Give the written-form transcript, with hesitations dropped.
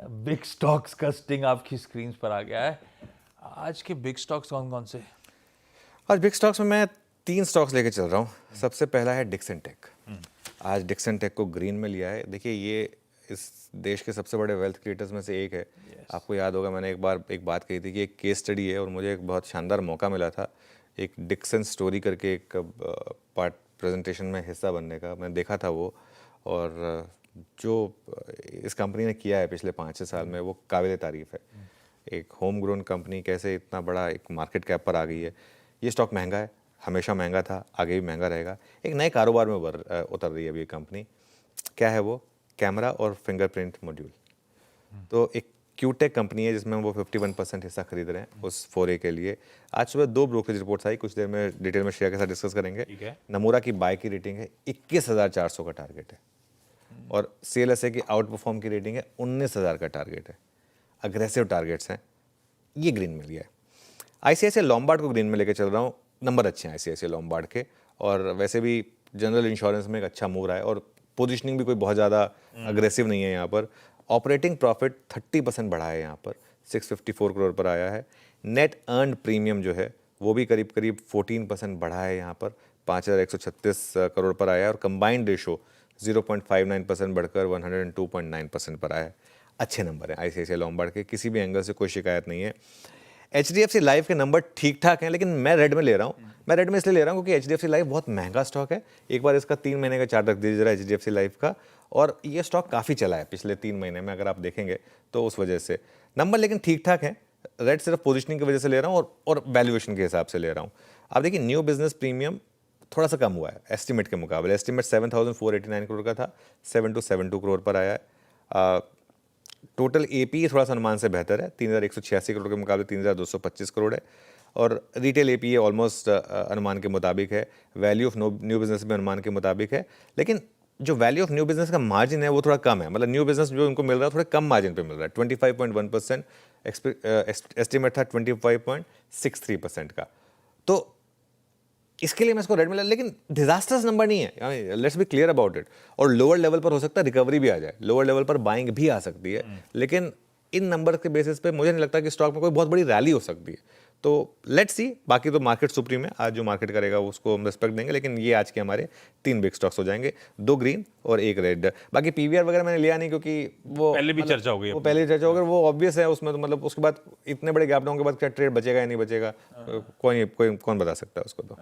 Big stocks का sting आपकी screen पर आ गया है। आज के बिग स्टॉक्स कौन कौन से? आज बिग स्टॉक्स में मैं 3 स्टॉक्स लेके चल रहा हूँ। सबसे पहला है डिक्सन टेक। आज डिक्सन टेक को ग्रीन में लिया है। देखिए, ये इस देश के सबसे बड़े वेल्थ क्रिएटर्स में से एक है। आपको याद होगा, मैंने एक बात कही थी कि एक केस स्टडी है और मुझे एक बहुत शानदार मौका मिला था एक डिक्सन स्टोरी करके एक पार्ट प्रेजेंटेशन में हिस्सा बनने का। मैं देखा था वो, और जो इस कंपनी ने किया है पिछले 5-6 साल में वो काबिल तारीफ़ है। एक होम ग्रोन कंपनी कैसे इतना बड़ा एक मार्केट कैप पर आ गई है। ये स्टॉक महंगा है, हमेशा महंगा था, आगे भी महंगा रहेगा। एक नए कारोबार में उतर रही है अभी ये कंपनी। क्या है वो? कैमरा और फिंगरप्रिंट मॉड्यूल। तो एक क्यूटेक कंपनी है जिसमें वो 51% हिस्सा खरीद रहे हैं उस फोरे के लिए। आज सुबह 2 ब्रोकरेज रिपोर्ट्स आई, कुछ देर में डिटेल में शेयर के साथ डिस्कस करेंगे। नमूरा की बाय की रेटिंग है 21,400 का टारगेट है, और CLSA की आउट परफॉर्म की रेटिंग है 19,000 का टारगेट है। अग्रेसिव टारगेट्स हैं। ये ग्रीन में लिया है। ICICI लॉम्बार्ड को ग्रीन में लेकर चल रहा हूँ। नंबर अच्छे हैं ICICI लॉम्बार्ड के, और वैसे भी जनरल इंश्योरेंस में एक अच्छा मूव रहा है, और पोजीशनिंग भी कोई बहुत ज़्यादा अग्रेसिव नहीं है यहाँ पर। ऑपरेटिंग प्रॉफिट 30% बढ़ा है, यहाँ पर 654 करोड़ पर आया है। नेट अर्नड प्रीमियम जो है वो भी करीब करीब 14% बढ़ा है, यहाँ पर 5,136 करोड़ पर आया है, और कंबाइंड रेशो 0.59% बढ़कर 102.9% पर आया है। अच्छे नंबर हैं ICICI लॉम्बार्ड के, किसी भी एंगल से कोई शिकायत नहीं है। HDFC लाइफ के नंबर ठीक ठाक हैं, लेकिन मैं रेड में ले रहा हूँ। मैं रेड में इसलिए ले रहा हूँ क्योंकि HDFC लाइफ बहुत महंगा स्टॉक है। एक बार इसका 3 महीने का चार्ट रख दीजिए जरा HDFC लाइफ का, और ये स्टॉक काफ़ी चला है पिछले 3 महीने में, अगर आप देखेंगे तो उस वजह से नंबर लेकिन ठीक ठाक हैं। रेड सिर्फ पोजिशनिंग की वजह से ले रहा हूँ और वैल्यूएशन के हिसाब से ले रहा हूँ। आप देखिए, न्यू बिजनेस प्रीमियम थोड़ा सा कम हुआ है एस्टिमेट के मुकाबले। एस्टिमेट 7,489 करोड़ का था, 7,272 करोड़ पर आया है। टोटल APE थोड़ा सा अनुमान से बेहतर है, 3,186 करोड़ के मुकाबले 3,225 करोड़ है, और रिटेल APE ऑलमोस्ट अनुमान के मुताबिक है। वैल्यू ऑफ न्यू बिजनेस भी अनुमान के मुताबिक है, लेकिन जो वैल्यू ऑफ न्यू बिजनेस का मार्जिन है वो थोड़ा कम है। मतलब न्यू बिजनेस जो उनको मिल रहा है थोड़ा कम मार्जिन पे मिल रहा है। 25.1%, एस्टिमेट था 25.63% का। तो इसके लिए मैं इसको रेड में, लेकिन डिजास्टर्स नंबर नहीं है, let's be clear about it. और लोअर लेवल पर हो सकता है रिकवरी भी आ जाए, लोअर लेवल पर बाइंग भी आ सकती है, लेकिन इन नंबर के बेसिस पे मुझे नहीं लगता कि स्टॉक में कोई बहुत बड़ी रैली हो सकती है। तो लेट्स सी, बाकी तो मार्केट सुप्रीम है, आज जो मार्केट करेगा उसको हम रिस्पेक्ट देंगे, लेकिन ये आज के हमारे 3 बिग स्टॉक्स हो जाएंगे, 2 ग्रीन और 1 रेड। बाकी PVR वगैरह मैंने लिया नहीं क्योंकि वो पहले भी चर्चा हो गई, वो पहले चर्चा हो गई, वो ऑब्वियस है उसमें। तो मतलब उसके बाद इतने बड़े गैप डाउन के बाद क्या ट्रेड बचेगा या नहीं बचेगा, कौन बता सकता है उसको। तो